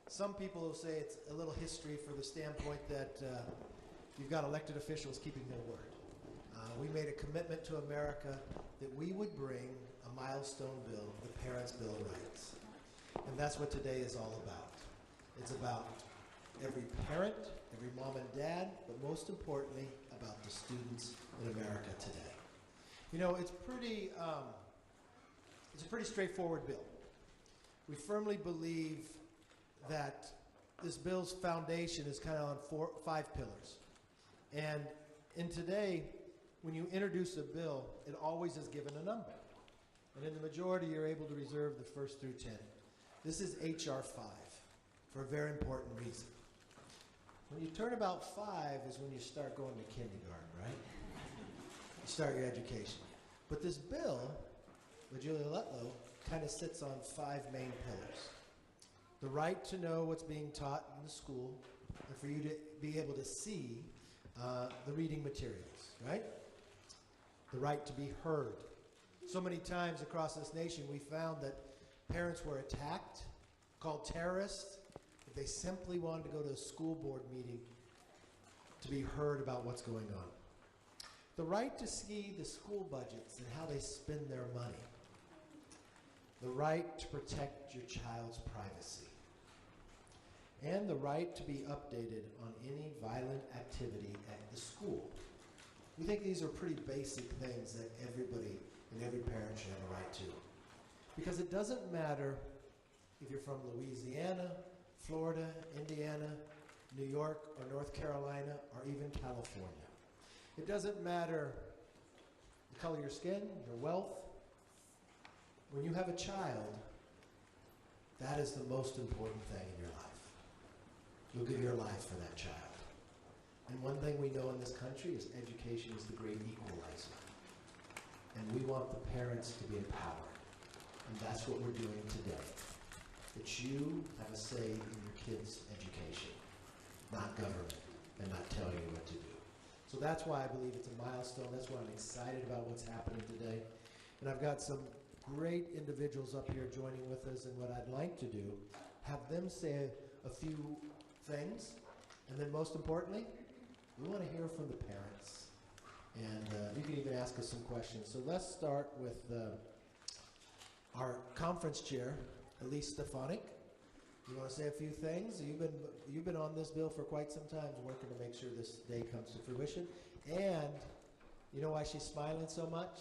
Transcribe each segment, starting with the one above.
Some people will say it's a little history for the standpoint that you've got elected officials keeping their word. We made a commitment to America that we would bring a milestone bill, the Parents' Bill of Rights. And that's what today is all about. It's about every parent, every mom and dad, but most importantly, about the students in America today. You know, it's a pretty straightforward bill. We firmly believe that this bill's foundation is kind of on 5 pillars. And today, when you introduce a bill, it always is given a number. And in the majority, you're able to reserve the first through 10. This is H.R. 5 for a very important reason. When you turn about 5 is when you start going to kindergarten, right? You start your education. But this bill, with Julia Letlow, kind of sits on 5 main pillars. The right to know what's being taught in the school, and for you to be able to see the reading materials, right? The right to be heard. So many times across this nation we found that parents were attacked, called terrorists, if they simply wanted to go to a school board meeting to be heard about what's going on. The right to see the school budgets and how they spend their money. The right to protect your child's privacy. And the right to be updated on any violent activity at the school. We think these are pretty basic things that everybody and every parent should have a right to. Because it doesn't matter if you're from Louisiana, Florida, Indiana, New York, or North Carolina, or even California. It doesn't matter the color of your skin, your wealth. When you have a child, that is the most important thing in your life. You'll give your life for that child. And one thing we know in this country is education is the great equalizer. And we want the parents to be empowered. And that's what we're doing today. That you have a say in your kids' education, not government, and not telling you what to do. So that's why I believe it's a milestone. That's why I'm excited about what's happening today. And I've got some great individuals up here joining with us, and what I'd like to do, have them say a few things, and then most importantly, we want to hear from the parents. And you can even ask us some questions. So let's start with our conference chair, Elise Stefanik. You want to say a few things? You've been on this bill for quite some time, working to make sure this day comes to fruition. And you know why she's smiling so much?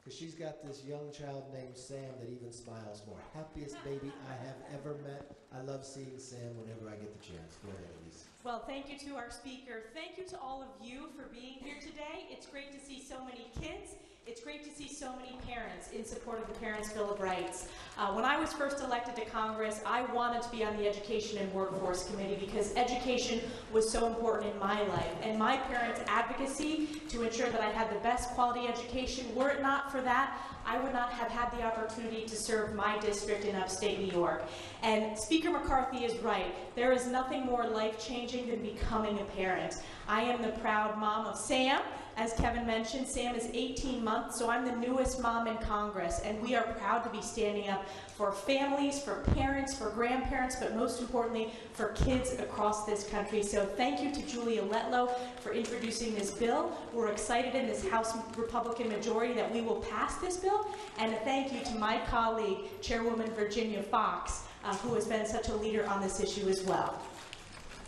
Because she's got this young child named Sam that even smiles more. Happiest baby I have ever met. I love seeing Sam whenever I get the chance. Go ahead, Elise. Well, thank you to our speaker. Thank you to all of you for being here today. It's great to see so many kids. It's great to see so many parents in support of the Parents' Bill of Rights. When I was first elected to Congress, I wanted to be on the Education and Workforce Committee because education was so important in my life. And my parents' advocacy to ensure that I had the best quality education, were it not for that, I would not have had the opportunity to serve my district in upstate New York. And Speaker McCarthy is right. There is nothing more life-changing than becoming a parent. I am the proud mom of Sam. As Kevin mentioned, Sam is 18 months, so I'm the newest mom in Congress, and we are proud to be standing up for families, for parents, for grandparents, but most importantly, for kids across this country. So thank you to Julia Letlow for introducing this bill. We're excited in this House Republican majority that we will pass this bill, and a thank you to my colleague, Chairwoman Virginia Fox, who has been such a leader on this issue as well.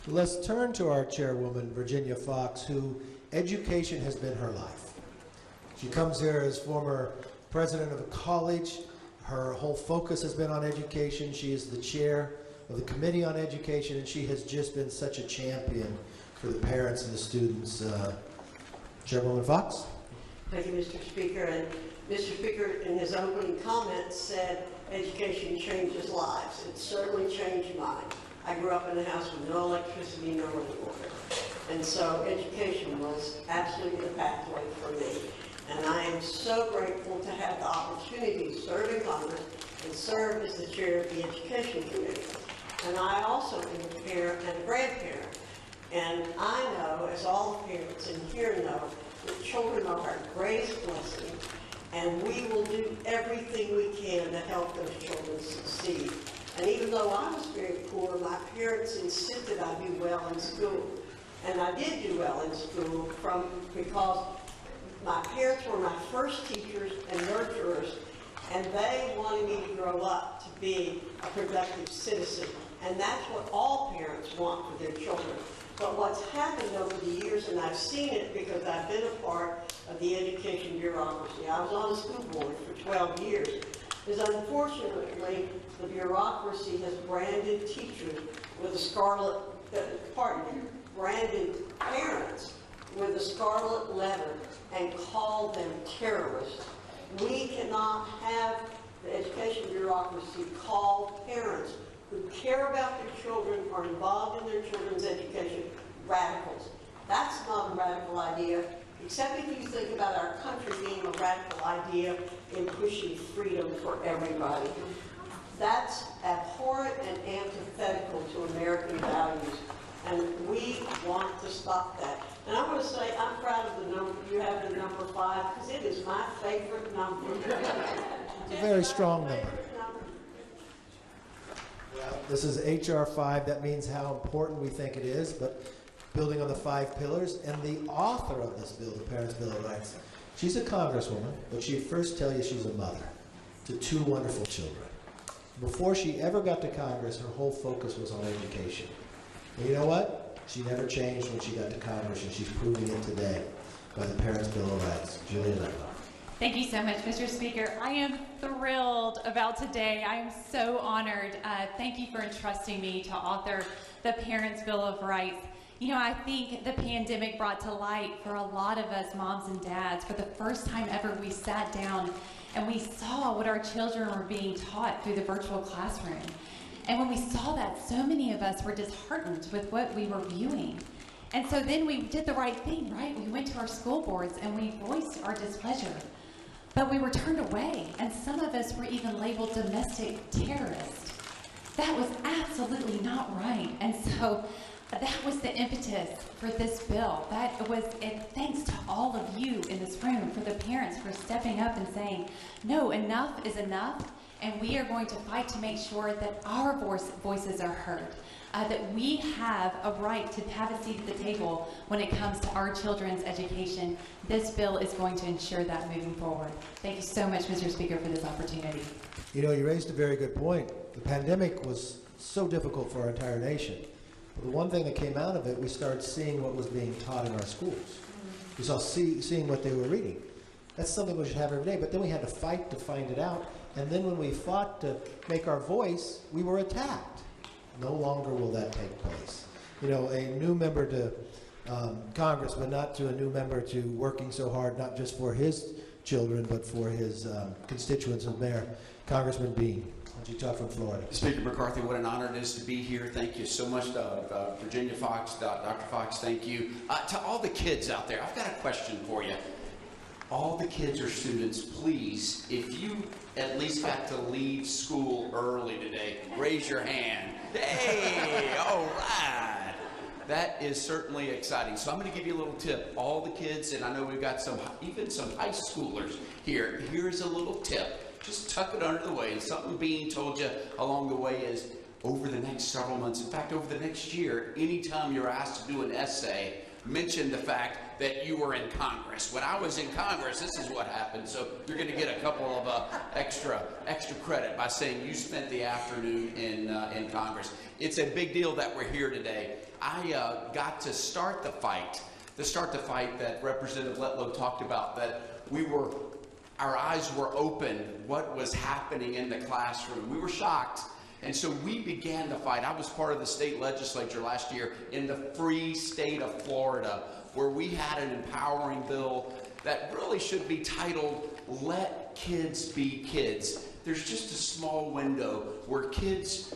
Let's turn to our Chairwoman, Virginia Fox, who education has been her life. She comes here as former president of a college. Her whole focus has been on education. She is the chair of the Committee on Education, and she has just been such a champion for the parents and the students. Chairwoman Fox? Thank you, Mr. Speaker. And Mr. Speaker, in his opening comments, said education changes lives. It certainly changed mine. I grew up in a house with no electricity, no running water. And so education was absolutely the pathway for me. And I am so grateful to have the opportunity to serve in Congress and serve as the chair of the Education Committee. And I also am a parent and a grandparent. And I know, as all the parents in here know, that children are our greatest blessing. And we will do everything we can to help those children succeed. And even though I was very poor, my parents insisted I do well in school. And I did do well in school because my parents were my first teachers and nurturers, and they wanted me to grow up to be a productive citizen. And that's what all parents want for their children. But what's happened over the years, and I've seen it because I've been a part of the education bureaucracy. I was on the school board for 12 years. Is unfortunately, the bureaucracy has branded teachers with a scarlet, branded parents with a scarlet letter and called them terrorists. We cannot have the education bureaucracy call parents who care about their children, are involved in their children's education, radicals. That's not a radical idea, except if you think about our country being a radical idea in pushing freedom for everybody. That's abhorrent and antithetical to American values, and we want to stop that. And I want to say I'm proud of the number, you have the number 5, because it is my favorite number. It's a very strong number. This is H.R. 5. That means how important we think it is, but building on the 5 pillars. And the author of this bill, the Parents' Bill of Rights, she's a congresswoman, but she'd first tell you she's a mother to 2 wonderful children. Before she ever got to Congress, her whole focus was on education. And you know what? She never changed when she got to Congress, and she's proving it today by the Parents' Bill of Rights. Julia Ledlow. Thank you so much, Mr. Speaker. I am thrilled about today. I am so honored. Thank you for entrusting me to author the Parents' Bill of Rights. You know, I think the pandemic brought to light for a lot of us moms and dads, for the first time ever, we sat down and we saw what our children were being taught through the virtual classroom. And when we saw that, so many of us were disheartened with what we were viewing. And so then we did the right thing, right? We went to our school boards and we voiced our displeasure. But we were turned away, and some of us were even labeled domestic terrorists. That was absolutely not right. And so that was the impetus for this bill. That was it. Thanks to all of you in this room, for the parents, for stepping up and saying, no, enough is enough, and we are going to fight to make sure that our voices are heard. That we have a right to have a seat at the table when it comes to our children's education. This bill is going to ensure that moving forward. Thank you so much, Mr. Speaker, for this opportunity. You know, you raised a very good point. The pandemic was so difficult for our entire nation. But the one thing that came out of it, we started seeing what was being taught in our schools. We saw seeing what they were reading. That's something we should have every day, but then we had to fight to find it out. And then when we fought to make our voice, we were attacked. No longer will that take place. You know, a new member to Congress, but not to a new member to working so hard, not just for his children, but for his constituents of Mayor, Congressman Bean. Why don't you talk from Florida? Speaker McCarthy, what an honor it is to be here. Thank you so much, Virginia Fox, Dr. Fox, thank you. To all the kids out there, I've got a question for you. All the kids or students, please, if you at least got to leave school early today, raise your hand. Hey, all right. That is certainly exciting. So I'm going to give you a little tip. All the kids, and I know we've got even some high schoolers here. Here's a little tip. Just tuck it under the way. And something Bean told you along the way is over the next several months, in fact, over the next year, anytime you're asked to do an essay, mention the fact that you were in Congress. When I was in Congress, this is what happened. So you're going to get a couple of extra credit by saying you spent the afternoon in Congress. It's a big deal that we're here today. I got to start the fight that Representative Letlow talked about, that our eyes were open, what was happening in the classroom. We were shocked. And so we began the fight. I was part of the state legislature last year in the free state of Florida, where we had an empowering bill that really should be titled, Let Kids Be Kids. There's just a small window where kids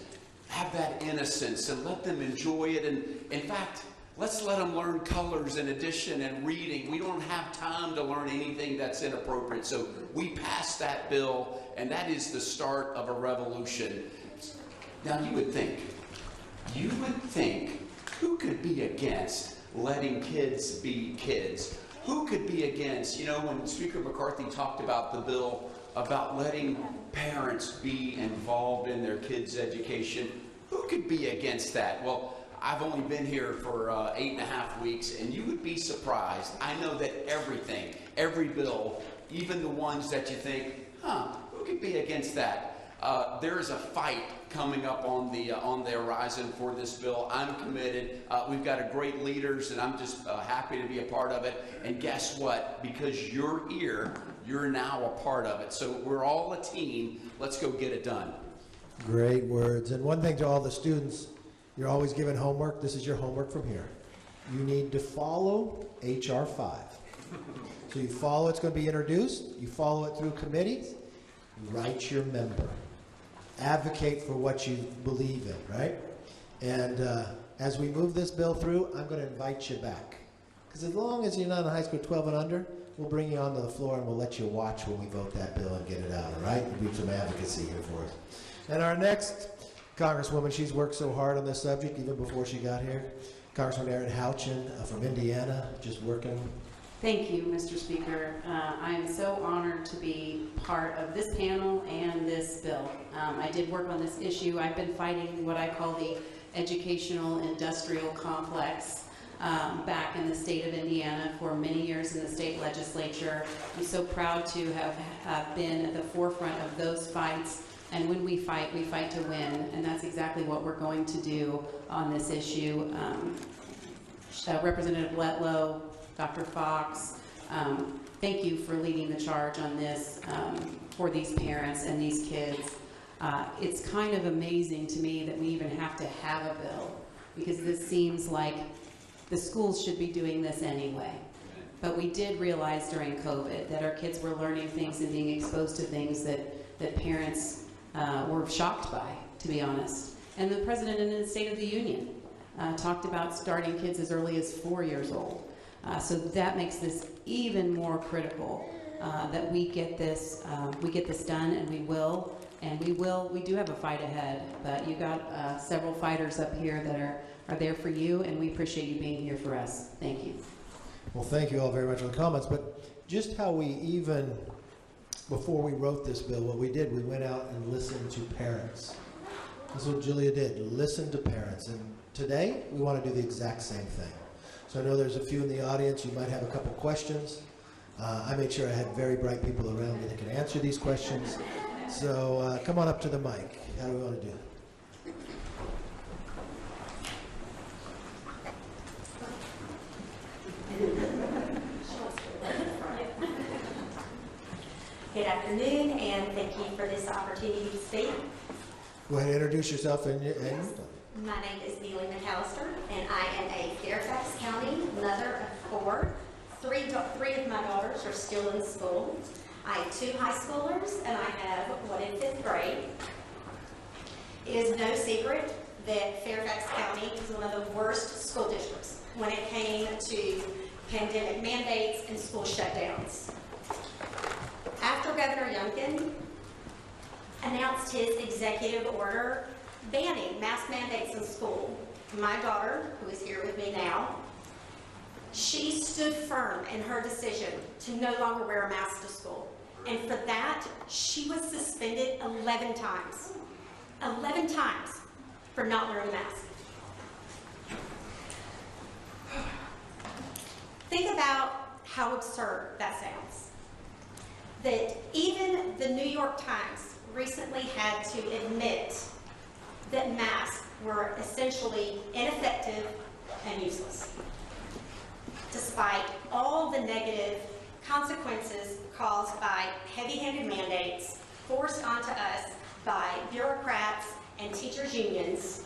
have that innocence and let them enjoy it. And in fact, let's let them learn colors and addition and reading. We don't have time to learn anything that's inappropriate. So we passed that bill, and that is the start of a revolution. Now you would think, who could be against letting kids be kids? Who could be against, you know, when Speaker McCarthy talked about the bill about letting parents be involved in their kids' education, who could be against that? Well, I've only been here for 8.5 weeks, and you would be surprised. I know that every bill, even the ones that you think, who could be against that? There is a fight coming up on the horizon for this bill. I'm committed. We've got a great leaders, and I'm just happy to be a part of it. And guess what? Because you're here, you're now a part of it. So we're all a team. Let's go get it done. Great words. And one thing to all the students, you're always given homework. This is your homework from here. You need to follow H.R. 5. So you follow, it's going to be introduced. You follow it through committees. Write your member. Advocate for what you believe in, right? And as we move this bill through, I'm going to invite you back. Because as long as you're not in high school 12 and under, we'll bring you onto the floor and we'll let you watch when we vote that bill and get it out, all right? We'll do some advocacy here for us. And our next Congresswoman, she's worked so hard on this subject even before she got here. Congresswoman Erin Houchin from Indiana, just working. Thank you, Mr. Speaker. I am so honored to be part of this panel and this bill. I did work on this issue. I've been fighting what I call the educational industrial complex back in the state of Indiana for many years in the state legislature. I'm so proud to have been at the forefront of those fights. And when we fight to win, and that's exactly what we're going to do on this issue. Representative Letlow, Dr. Fox, thank you for leading the charge on this for these parents and these kids. It's kind of amazing to me that we even have to have a bill, because this seems like the schools should be doing this anyway. But we did realize during COVID that our kids were learning things and being exposed to things that parents were shocked by, to be honest. And the President in the State of the Union talked about starting kids as early as 4 years old. So that makes this even more critical that we get this done, and we will. And we do have a fight ahead, but you got several fighters up here that are there for you, and we appreciate you being here for us. Thank you. Well, thank you all very much for the comments, but just how we even, before we wrote this bill, what we did, we went out and listened to parents. That's what Julia did, listen to parents. And today, we want to do the exact same thing. So I know there's a few in the audience, you might have a couple questions. I made sure I had very bright people around me that can answer these questions. So come on up to the mic. How do we want to do it? Good afternoon, and thank you for this opportunity to speak. Go ahead and introduce yourself and My name is Neely McAllister, and I am a Fairfax County mother of 4. Three of my daughters are still in school. I have 2 high schoolers, and I have one in 5th grade. It is no secret that Fairfax County is one of the worst school districts when it came to pandemic mandates and school shutdowns. After Governor Youngkin announced his executive order banning mask mandates in school, my daughter, who is here with me now, she stood firm in her decision to no longer wear a mask to school. And for that, she was suspended 11 times. 11 times for not wearing a mask. Think about how absurd that sounds. That even the New York Times recently had to admit that masks were essentially ineffective and useless, despite all the negative consequences caused by heavy-handed mandates forced onto us by bureaucrats and teachers' unions.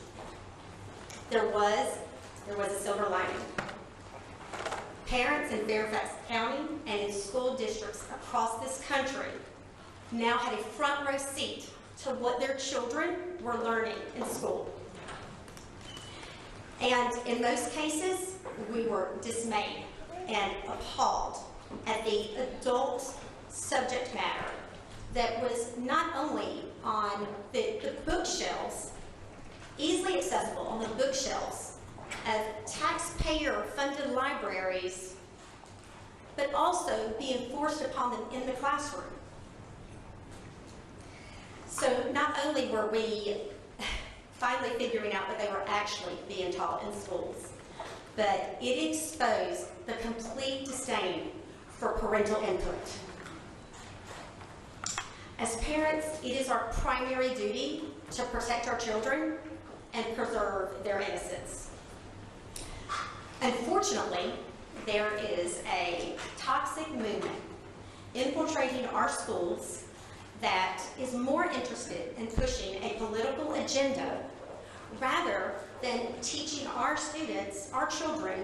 There was a silver lining. Parents in Fairfax County and in school districts across this country now had a front row seat to what their children were learning in school. And in most cases, we were dismayed and appalled at the adult subject matter that was not only on the bookshelves, easily accessible on the bookshelves of taxpayer-funded libraries, but also being forced upon them in the classroom. So not only were we finally figuring out that they were actually being taught in schools. But it exposed the complete disdain for parental input. As parents, it is our primary duty to protect our children and preserve their innocence. Unfortunately, there is a toxic movement infiltrating our schools that is more interested in pushing a political agenda rather than teaching our students, our children,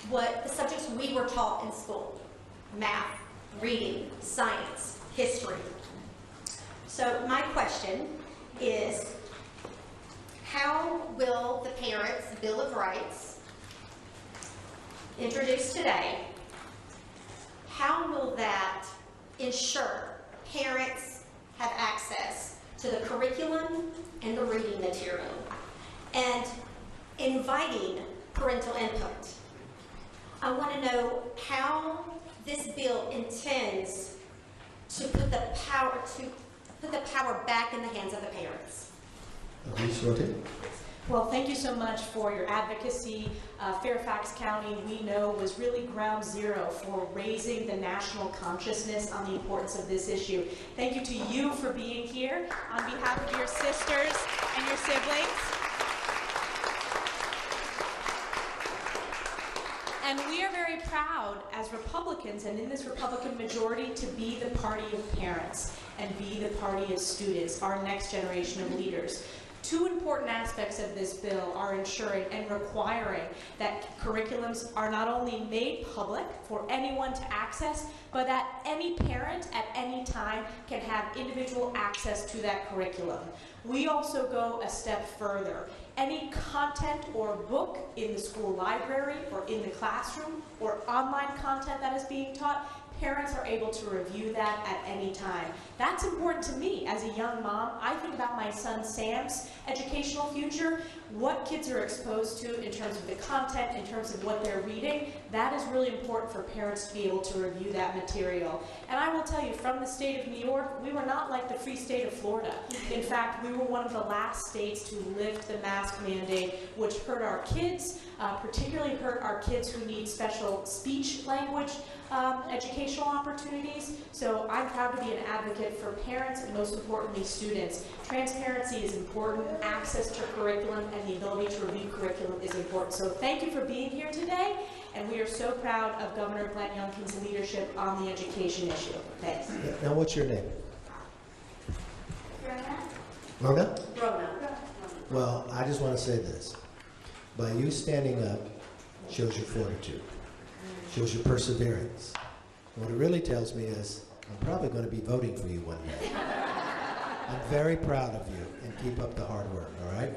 what the subjects we were taught in school: math, reading, science, history. So my question is, how will the Parents' Bill of Rights, introduced today, how will that ensure parents have access to the curriculum and the reading material, and inviting parental input? I want to know how this bill intends to put the power back in the hands of the parents. Well, thank you so much for your advocacy. Fairfax County, we know, was really ground zero for raising the national consciousness on the importance of this issue. Thank you to you for being here on behalf of your sisters and your siblings. And we are very proud as Republicans and in this Republican majority to be the party of parents and be the party of students, our next generation of leaders. Two important aspects of this bill are ensuring and requiring that curriculums are not only made public for anyone to access, but that any parent at any time can have individual access to that curriculum. We also go a step further. Any content or book in the school library or in the classroom or online content that is being taught, parents are able to review that at any time. That's important to me as a young mom. I think about my son Sam's educational future, what kids are exposed to in terms of the content, in terms of what they're reading. That is really important for parents to be able to review that material. And I will tell you, from the state of New York, we were not like the free state of Florida. In fact, we were one of the last states to lift the mask mandate, which hurt our kids, particularly hurt our kids who need special speech language educational opportunities. So I'm proud to be an advocate for parents and, most importantly, students. Transparency is important, access to curriculum and the ability to review curriculum is important. So thank you for being here today, and we are so proud of Governor Glenn Youngkin's leadership on the education issue. Thanks. Now, what's your name? Rona. Rona? Well, I just want to say this. By you standing up shows your fortitude, shows your perseverance. What it really tells me is I'm probably going to be voting for you one day. I'm very proud of you, and keep up the hard work, all right?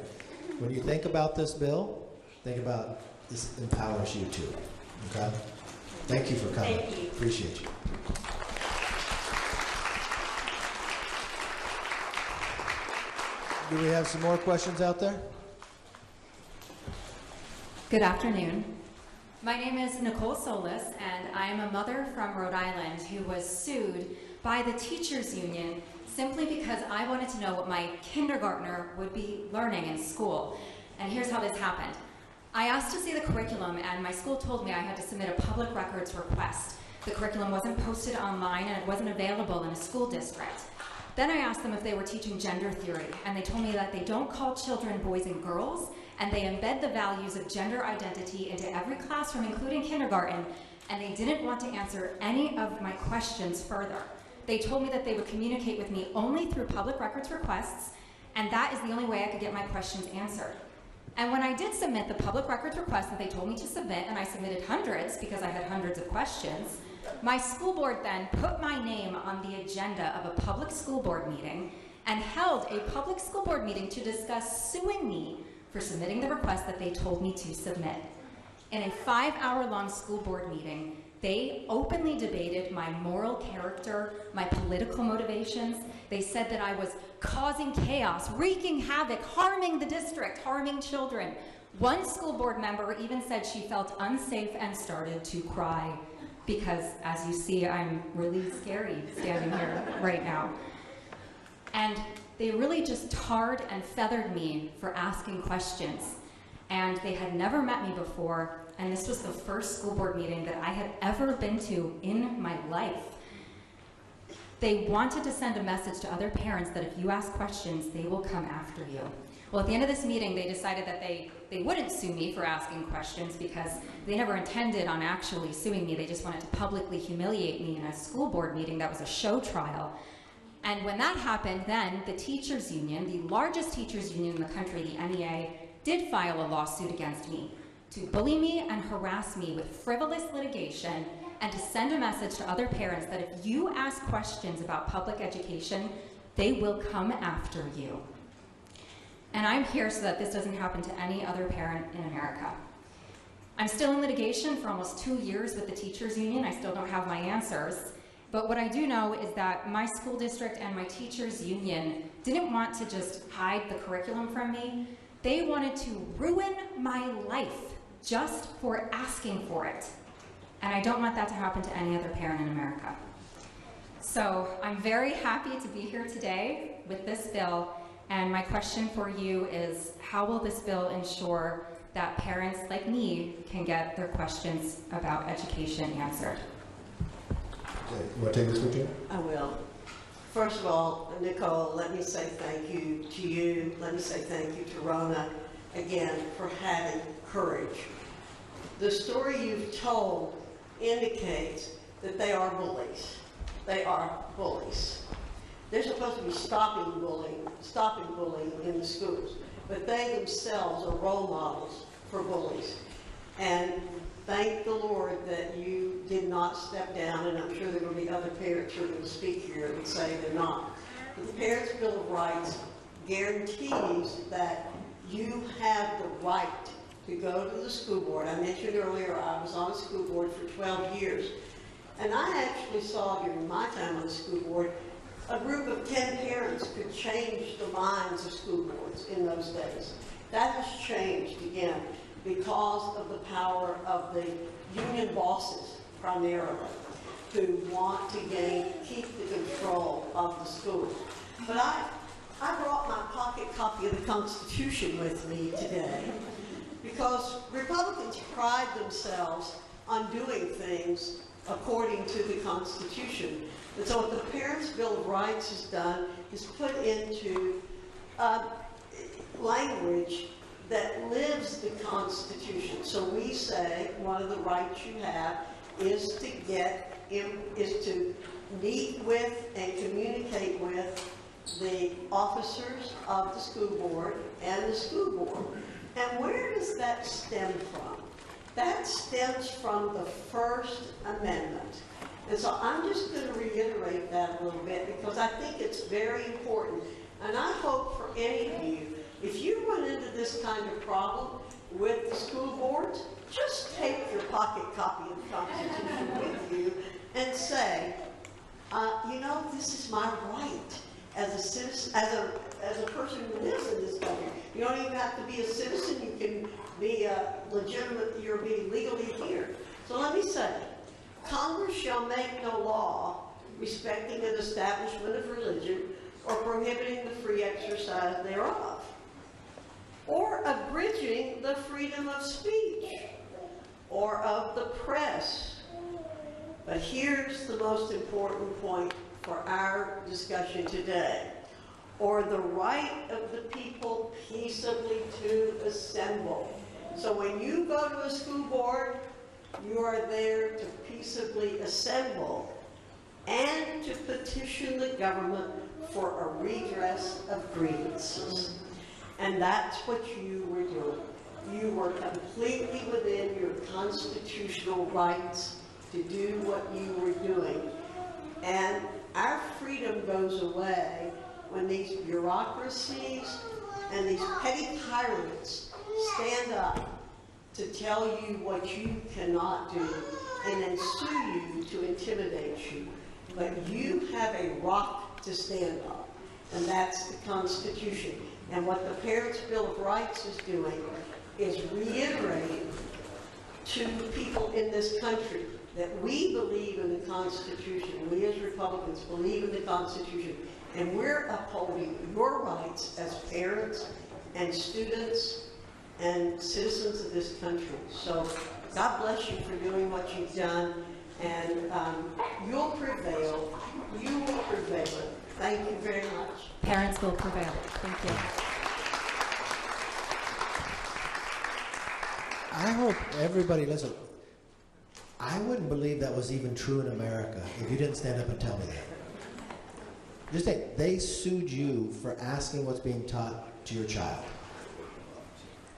When you think about this bill, think about this empowers you too, okay? Thank you for coming. Thank you. Appreciate you. Do we have some more questions out there? Good afternoon. My name is Nicole Solis, and I am a mother from Rhode Island who was sued by the teachers union simply because I wanted to know what my kindergartner would be learning in school. And here's how this happened. I asked to see the curriculum, and my school told me I had to submit a public records request. The curriculum wasn't posted online, and it wasn't available in a school district. Then I asked them if they were teaching gender theory, and they told me that they don't call children boys and girls, and they embed the values of gender identity into every classroom, including kindergarten, and they didn't want to answer any of my questions further. They told me that they would communicate with me only through public records requests, and that is the only way I could get my questions answered. And when I did submit the public records request that they told me to submit, and I submitted hundreds because I had hundreds of questions, my school board then put my name on the agenda of a public school board meeting and held a public school board meeting to discuss suing me for submitting the request that they told me to submit. In a 5-hour-long school board meeting, they openly debated my moral character, my political motivations. They said that I was causing chaos, wreaking havoc, harming the district, harming children. One school board member even said she felt unsafe and started to cry because, as you see, I'm really scary standing here right now. And they really just tarred and feathered me for asking questions. And they had never met me before, and this was the first school board meeting that I had ever been to in my life. They wanted to send a message to other parents that if you ask questions, they will come after you. Well, at the end of this meeting, they decided that they wouldn't sue me for asking questions because they never intended on actually suing me. They just wanted to publicly humiliate me in a school board meeting that was a show trial. And when that happened, then the teachers union, the largest teachers union in the country, the NEA, did file a lawsuit against me to bully me and harass me with frivolous litigation and to send a message to other parents that if you ask questions about public education, they will come after you. And I'm here so that this doesn't happen to any other parent in America. I'm still in litigation for almost 2 years with the teachers union. I still don't have my answers. But what I do know is that my school district and my teachers union didn't want to just hide the curriculum from me. They wanted to ruin my life just for asking for it. And I don't want that to happen to any other parent in America. So I'm very happy to be here today with this bill. And my question for you is, how will this bill ensure that parents like me can get their questions about education answered? Okay, you want to take this one, Jim? I will. First of all, Nicole, let me say thank you to you. Let me say thank you to Rona, again, for having courage. The story you've told indicates that they are bullies. They are bullies. They're supposed to be stopping bullying in the schools, but they themselves are role models for bullies. And thank the Lord that you did not step down, and I'm sure there will be other parents who are going to speak here and say they're not. But the Parents' Bill of Rights guarantees that you have the right to go to the school board. I mentioned earlier I was on a school board for 12 years, and I actually saw during my time on the school board a group of 10 parents could change the minds of school boards in those days. That has changed again because of the power of the union bosses primarily, who want to keep the control of the schools. But I brought my pocket copy of the Constitution with me today because Republicans pride themselves on doing things according to the Constitution. And so what the Parents' Bill of Rights has done is put into language that lives the Constitution. So we say one of the rights you have is to meet with and communicate with the officers of the school board and the school board. And where does that stem from? That stems from the First Amendment. And so I'm just going to reiterate that a little bit because I think it's very important. And I hope for any of you, if you run into this kind of problem with the school boards, just take your pocket copy of the Constitution with you and say, you know, this is my right as a citizen, as a person who lives in this country. You don't even have to be a citizen. You can be you're being legally here. So let me say, Congress shall make no law respecting an establishment of religion or prohibiting the free exercise thereof, or abridging the freedom of speech or of the press. But here's the most important point for our discussion today, or the right of the people peaceably to assemble. So when you go to a school board, you are there to peaceably assemble and to petition the government for a redress of grievances. And that's what you were doing. You were completely within your constitutional rights to do what you were doing. And our freedom goes away when these bureaucracies and these petty tyrants stand up to tell you what you cannot do and then sue you to intimidate you. But you have a rock to stand on, and that's the Constitution. And what the Parents' Bill of Rights is doing is reiterating to people in this country that we believe in the Constitution. We as Republicans believe in the Constitution, And we're upholding your rights as parents and students and citizens of this country. So God bless you for doing what you've done, and you'll prevail. You will prevail. Thank you very much. Parents will prevail. Thank you. I hope everybody, listen, I wouldn't believe that was even true in America if you didn't stand up and tell me that. Just think, they sued you for asking what's being taught to your child.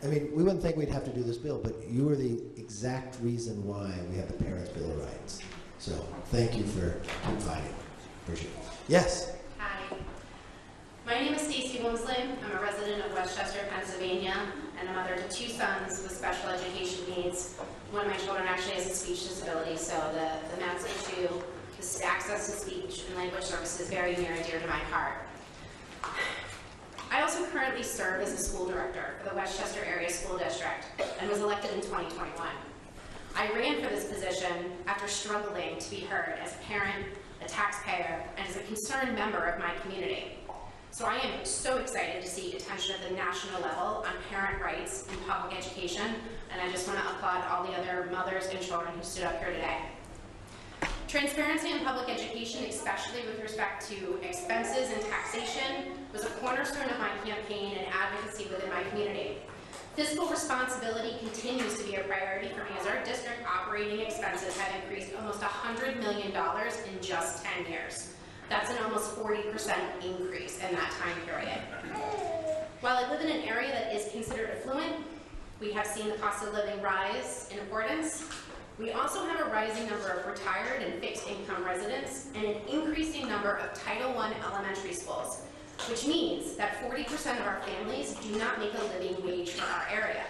I mean, we wouldn't think we'd have to do this bill, but you were the exact reason why we have the Parents' Bill of Rights. So thank you for fighting. Appreciate it. Yes? Hi. My name is Stacy Wimsley. I'm a resident of Westchester, Pennsylvania, and a mother to 2 sons with special education needs. One of my children actually has a speech disability, so the math issue, the access to speech and language services is very near and dear to my heart. I also currently serve as a school director for the Westchester Area School District and was elected in 2021. I ran for this position after struggling to be heard as a parent, a taxpayer, and as a concerned member of my community. So I am so excited to see attention at the national level on parent rights in public education, and I just want to applaud all the other mothers and children who stood up here today. Transparency in public education, especially with respect to expenses and taxation, was a cornerstone of my campaign and advocacy within my community. Fiscal responsibility continues to be a priority for me as our district operating expenses have increased almost $100 million in just 10 years. That's an almost 40% increase in that time period. While I live in an area that is considered affluent, we have seen the cost of living rise in importance. We also have a rising number of retired and fixed income residents and an increasing number of Title I elementary schools, which means that 40% of our families do not make a living wage for our area.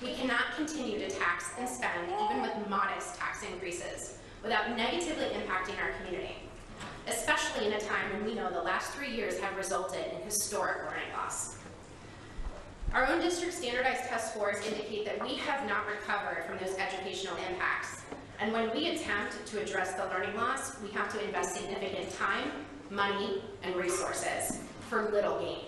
We cannot continue to tax and spend, even with modest tax increases, without negatively impacting our community, especially in a time when we know the last 3 years have resulted in historic learning loss. Our own district standardized test scores indicate that we have not recovered from those educational impacts. And when we attempt to address the learning loss, we have to invest significant time, money, and resources for little gain.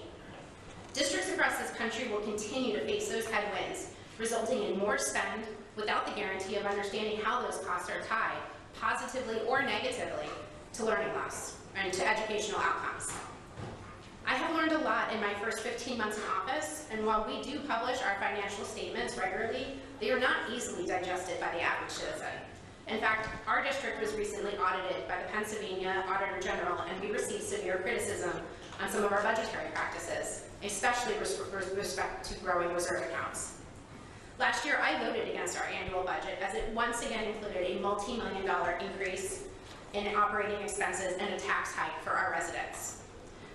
Districts across this country will continue to face those headwinds, resulting in more spend without the guarantee of understanding how those costs are tied, positively or negatively, to learning loss and to educational outcomes. I have learned a lot in my first 15 months in office, and while we do publish our financial statements regularly, they are not easily digested by the average citizen. In fact, our district was recently audited by the Pennsylvania Auditor General, and we received severe criticism on some of our budgetary practices, especially with respect to growing reserve accounts. Last year, I voted against our annual budget as it once again included a multi-million-dollar increase in operating expenses and a tax hike for our residents.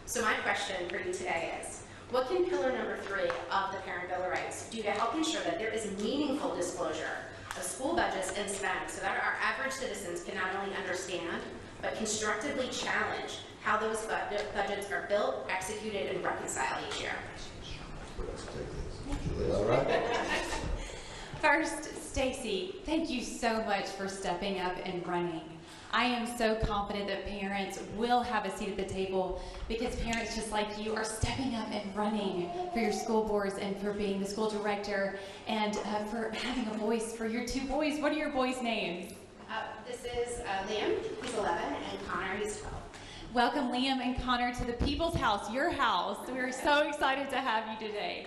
So my question for you today is, what can pillar number 3 of the Parent Bill of Rights do to help ensure that there is meaningful disclosure of school budgets and spend so that our average citizens can not only understand, but constructively challenge how those budgets are built, executed, and reconciled each year? All right. First, Stacy, thank you so much for stepping up and running. I am so confident that parents will have a seat at the table because parents just like you are stepping up and running for your school boards and for being the school director and for having a voice for your 2 boys. What are your boys' names? This is Liam, he's 11, and Connor, he's 12. Welcome Liam and Connor to the People's House, your house. We're so excited to have you today.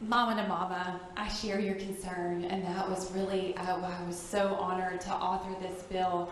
Mama to Mama, I share your concern, and that was really why I was so honored to author this bill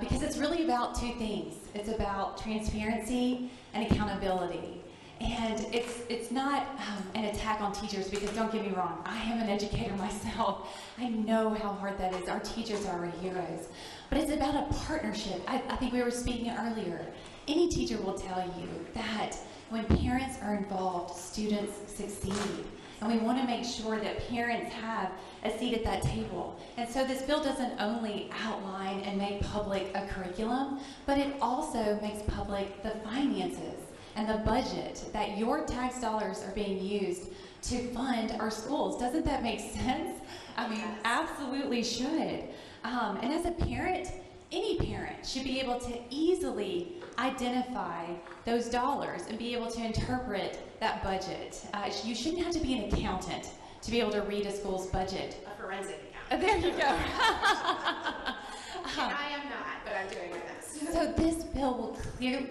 because it's really about 2 things. It's about transparency and accountability. And it's not an attack on teachers because don't get me wrong, I am an educator myself. I know how hard that is. Our teachers are our heroes. But it's about a partnership. I think we were speaking earlier. Any teacher will tell you that when parents are involved, students succeed. And we want to make sure that parents have a seat at that table. And so this bill doesn't only outline and make public a curriculum, but it also makes public the finances and the budget that your tax dollars are being used to fund our schools. Doesn't that make sense? I mean, absolutely should. And as a parent, any parent should be able to easily identify those dollars and be able to interpret that budget. You shouldn't have to be an accountant to be able to read a school's budget. A forensic accountant. There you go. And I am not, but I'm doing my best. So this bill will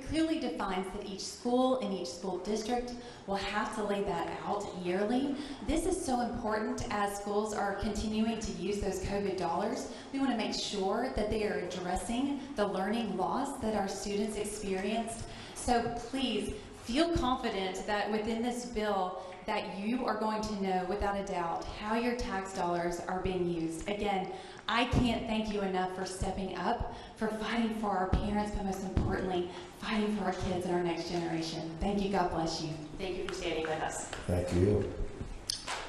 clearly defines that each school and each school district will have to lay that out yearly. This is so important as schools are continuing to use those COVID dollars. We want to make sure that they are addressing the learning loss that our students experienced. So please feel confident that within this bill that you are going to know without a doubt how your tax dollars are being used. Again, I can't thank you enough for stepping up, for fighting for our parents, but most importantly, fighting for our kids and our next generation. Thank you. God bless you. Thank you for standing with us. Thank you.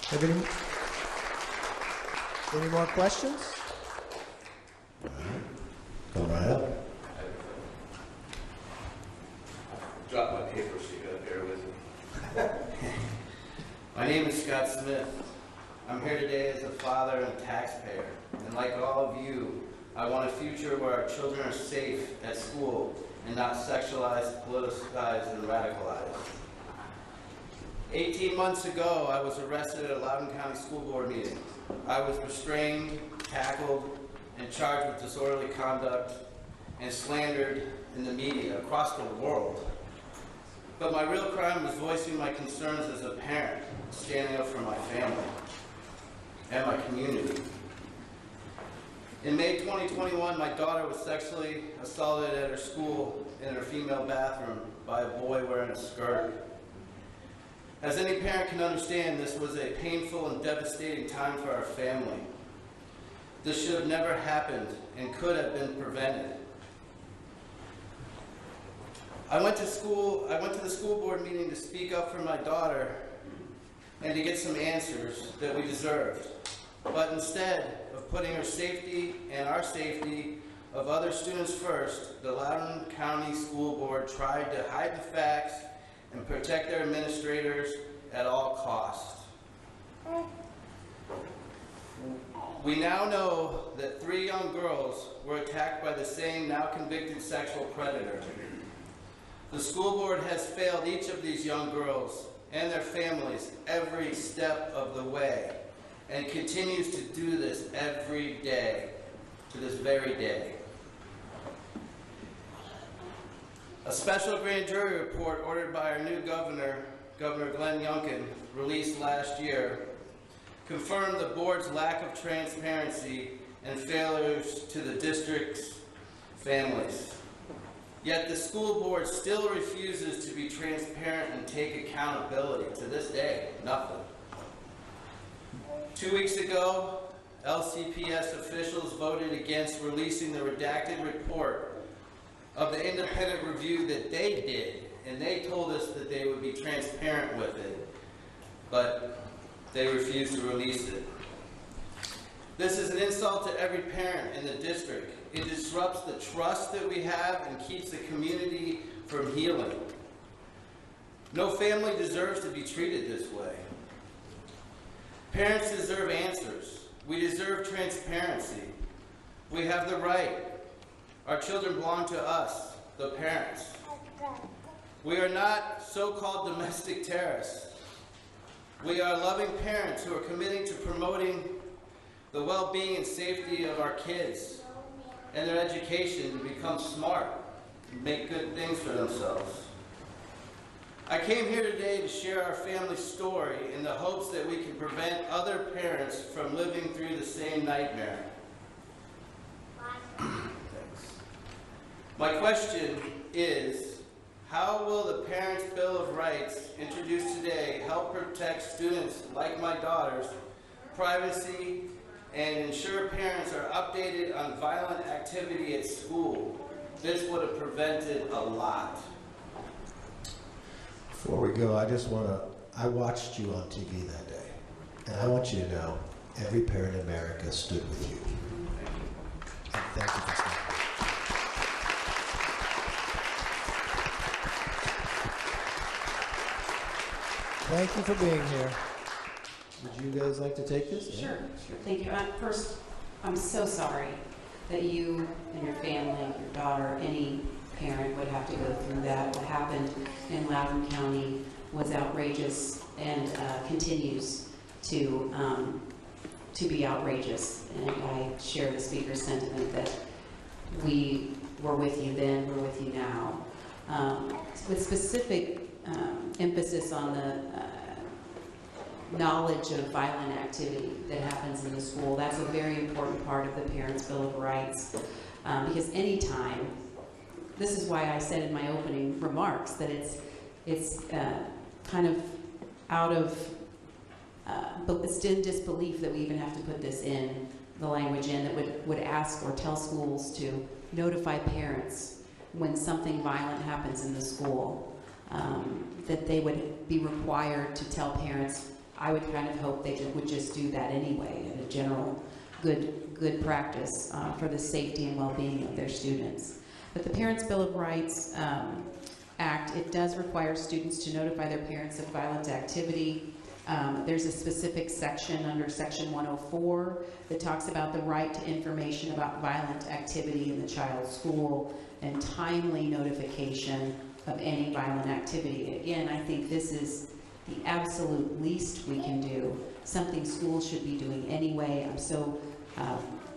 Have any more questions? Come right up. Drop my paper so you gotta bear with me. My name is Scott Smith. I'm here today as a father and taxpayer. And like all of you, I want a future where our children are safe at school and not sexualized, politicized, and radicalized. 18 months ago, I was arrested at a Loudoun County School Board meeting. I was restrained, tackled, and charged with disorderly conduct and slandered in the media across the world. But my real crime was voicing my concerns as a parent, standing up for my family and my community. In May 2021, my daughter was sexually assaulted at her school in her female bathroom by a boy wearing a skirt. As any parent can understand, this was a painful and devastating time for our family. This should have never happened and could have been prevented. I went to the school board meeting to speak up for my daughter and to get some answers that we deserved. But instead of putting her safety and our safety of other students first, the Loudoun County School Board tried to hide the facts and protect their administrators at all costs. We now know that 3 young girls were attacked by the same now convicted sexual predator. The school board has failed each of these young girls and their families every step of the way and continues to do this every day, to this very day. A special grand jury report ordered by our new governor, Governor Glenn Youngkin, released last year, confirmed the board's lack of transparency and failures to the district's families. Yet the school board still refuses to be transparent and take accountability. To this day, nothing. 2 weeks ago, LCPS officials voted against releasing the redacted report of the independent review that they did, and they told us that they would be transparent with it, but they refused to release it. This is an insult to every parent in the district. It disrupts the trust that we have and keeps the community from healing. No family deserves to be treated this way. Parents deserve answers. We deserve transparency. We have the right. Our children belong to us, the parents. We are not so-called domestic terrorists. We are loving parents who are committing to promoting the well-being and safety of our kids and their education to become smart and make good things for themselves. I came here today to share our family's story in the hopes that we can prevent other parents from living through the same nightmare. My question is, how will the Parents' Bill of Rights introduced today help protect students like my daughter's privacy and ensure parents are updated on violent activity at school? This would have prevented a lot. Before we go, I watched you on TV that day, and I want you to know every parent in America stood with you. And thank you for standing. Thank you for being here. Would you guys like to take this? Sure. Thank you. First, I'm so sorry that you and your family, your daughter, any parent would have to go through that. What happened in Loudoun County was outrageous and continues to be outrageous. And I share the speaker's sentiment that we were with you then, we're with you now. With specific emphasis on the knowledge of violent activity that happens in the school, that's a very important part of the Parents' Bill of Rights. Because anytime, this is why I said in my opening remarks that it's kind of out of, but it's in disbelief that we even have to put this in, the language in, that would ask or tell schools to notify parents when something violent happens in the school, that they would be required to tell parents. I would kind of hope they would just do that anyway, in a general good practice for the safety and well-being of their students. But the Parents' Bill of Rights Act, it does require students to notify their parents of violent activity. There's a specific section under Section 104 that talks about the right to information about violent activity in the child's school and timely notification of any violent activity. Again, I think this is the absolute least we can do, something schools should be doing anyway. I'm so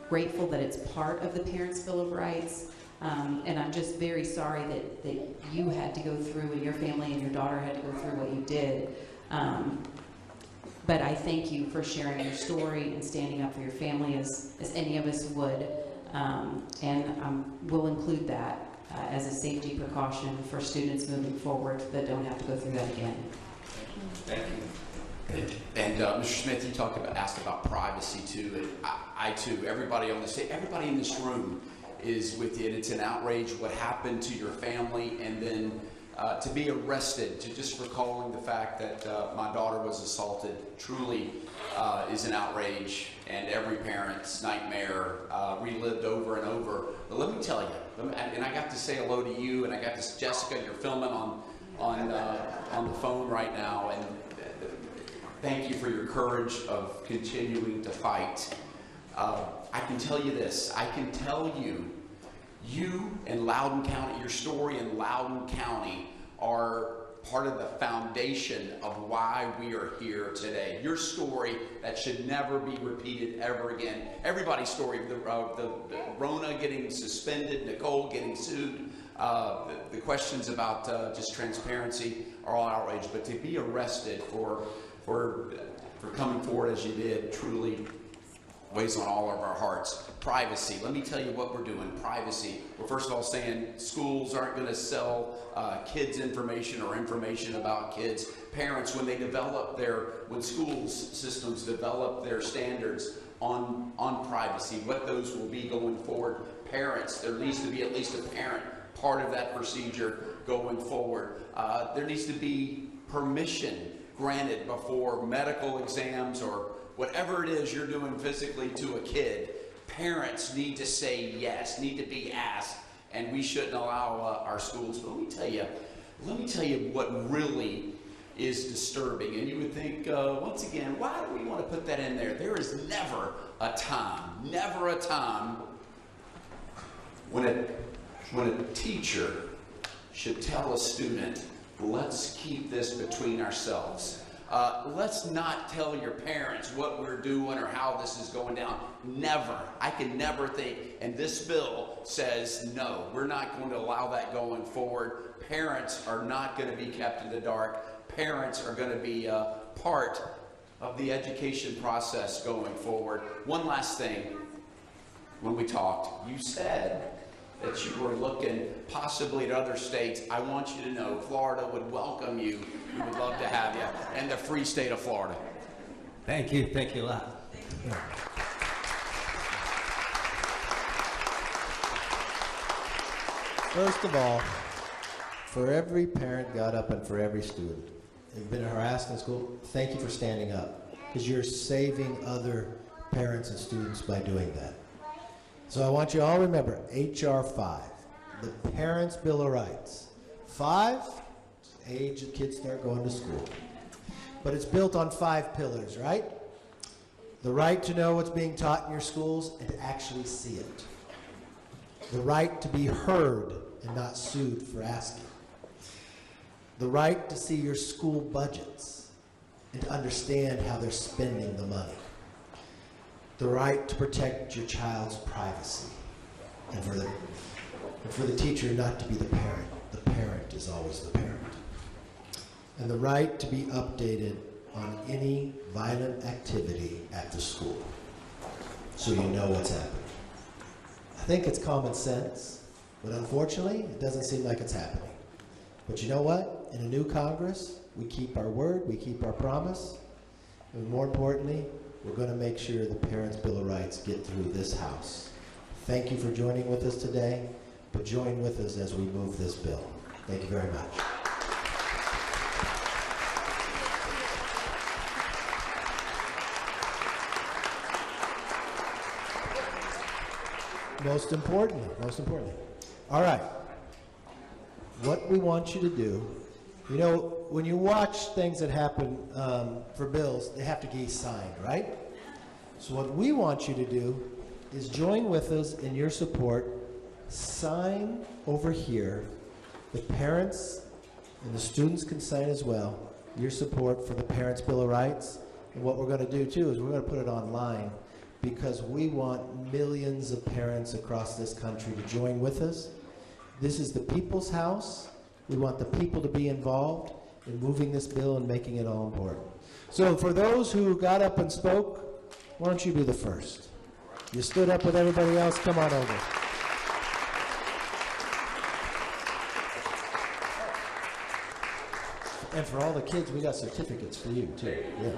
grateful that it's part of the Parents' Bill of Rights. And I'm just very sorry that you had to go through, and your family and your daughter had to go through what you did. But I thank you for sharing your story and standing up for your family as any of us would. And we'll include that as a safety precaution for students moving forward that don't have to go through that again. Thank you. And Mr. Smith, you asked about privacy too, and I too, everybody on the stage, everybody in this room is with you, and it's an outrage what happened to your family, and then to be arrested, to just recalling the fact that my daughter was assaulted, truly is an outrage, and every parent's nightmare, relived over and over. But let me tell you, and I got to say hello to you, and I got to Jessica, you're filming on the phone right now, and thank you for your courage of continuing to fight. I can tell you this, I can tell you, you and Loudoun County, your story in Loudoun County are part of the foundation of why we are here today. Your story that should never be repeated ever again. Everybody's story, the Rona getting suspended, Nicole getting sued, the questions about just transparency are all outraged, but to be arrested for coming forward as you did truly weighs on all of our hearts. Privacy. Let me tell you what we're doing. Privacy. We're first of all saying schools aren't going to sell kids information or information about kids. Parents, when schools systems develop their standards on privacy, what those will be going forward. Parents, there needs to be at least a parent part of that procedure going forward. There needs to be permission granted before medical exams or whatever it is you're doing physically to a kid. Parents need to say yes, need to be asked, and we shouldn't allow our schools. But let me tell you what really is disturbing. And you would think, once again, why do we want to put that in there? There is never a time when a teacher should tell a student, let's keep this between ourselves. Let's not tell your parents what we're doing or how this is going down. Never. I can never think. And this bill says, no, we're not going to allow that going forward. Parents are not going to be kept in the dark. Parents are going to be part of the education process going forward. One last thing. When we talked, you said that you were looking possibly at other states. I want you to know Florida would welcome you. We would love to have you. And the free state of Florida. Thank you a lot. First of all, for every parent got up and for every student who've been harassed in school, thank you for standing up, because you're saving other parents and students by doing that. So I want you all to remember, H.R. 5, the Parents' Bill of Rights. 5, age that kids start going to school. But it's built on 5 pillars, right? The right to know what's being taught in your schools and to actually see it. The right to be heard and not sued for asking. The right to see your school budgets and to understand how they're spending the money. The right to protect your child's privacy, and for the teacher not to be the parent. The parent is always the parent. And the right to be updated on any violent activity at the school, so you know what's happening. I think it's common sense, but unfortunately, it doesn't seem like it's happening. But you know what? In a new Congress, we keep our word, we keep our promise, and more importantly, we're going to make sure the Parents' Bill of Rights get through this House. Thank you for joining with us today, but join with us as we move this bill. Thank you very much. Most importantly. All right. What we want you to do, you know, when you watch things that happen for bills, they have to get signed, right? So what we want you to do is join with us in your support. Sign over here. The parents and the students can sign as well your support for the Parents' Bill of Rights. And what we're going to do too is we're going to put it online, because we want millions of parents across this country to join with us. This is the people's house. We want the people to be involved in moving this bill and making it all important. So for those who got up and spoke, why don't you be the first? You stood up with everybody else, come on over. And for all the kids, we got certificates for you too. Yeah.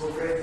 Well, great,